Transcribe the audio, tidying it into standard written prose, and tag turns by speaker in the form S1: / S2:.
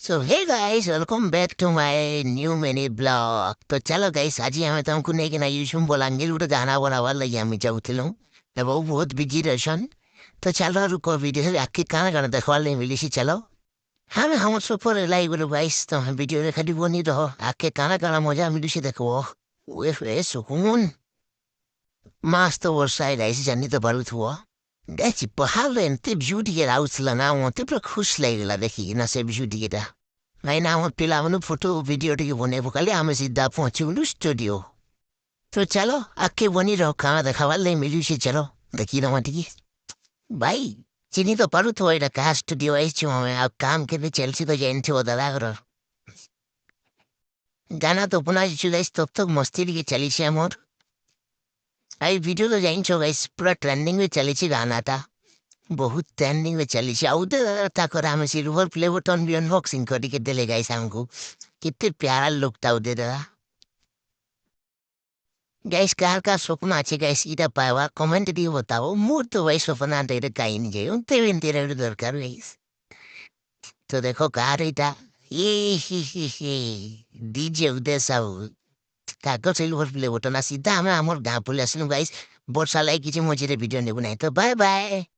S1: So hey guys welcome back to my new mini blog. तो चलो guys आज ଆମେ ତମକୁ ନେଇକିନା ୟୁସୁମ ବଲାଙ୍ଗୀର ଗୋଟେ ଗାନା ବନାବାର ଲାଗି ଆମେ ଯାଉଥିଲୁ ଏବଂ ବହୁତ ବିଜି रहसन। तो चलो रुको वीडियो आखिर काना गाना देखवार नहीं मिली सी चलो हमें हम सुपर लाई बोलो गाइस तो हम वीडियो रे खाली बनी रहो आखिर काना गाना मजा मिली सी देखो वे सुकून मस्त वर्षा आइलाइसी जानी तो बारू थुआ गाइस पहाड़ एंते ब्यूटी के आउसला ना मते पुरा खुश लागला देखि ना से ब्यूटी के Right now, पिलावन फोटो वीडियो टिके बने कल आम सीधा पहुंचू स्टूडियो तो चलो आके बनी रहो खाना देखावा ले मिलू से चलो देखी रहा टिकी भाई चिनी तो पड़ू तो कहा स्टूडियो आई छू हमें अब काम के भी चलसी तो जैन थे वो दादा करो गाना तो पुनः चुगाइस तब तक मस्ती के चली से मोर आई वीडियो तो जाइन छो गाइस पूरा ट्रेंडिंग में चली छी गाना था बहुत ट्रेंडिंग में चली छी आउते ताकर हम सिल्वर प्ले बटन भी अनबॉक्सिंग करके देले गाइस हमको कितने प्यारा लुक था उधर दादा गाइस कार का सपना আছে গাইস এটা পাওয়া কমেন্ট দিয়ে बताओ মোর তো ভাই সপনা এটা কাই নি যায় উনতে বিনতে দরকার গাইস তো দেখো কার এটা ই ডিজে উদয় সাউ কাগজ সিলভার প্লে বটন আসি দা আমরা আমার গাঁ পলে আসলাম গাইস বর্ষা লাই কিছু মজিরে ভিডিও নেব নাই তো বাই বাই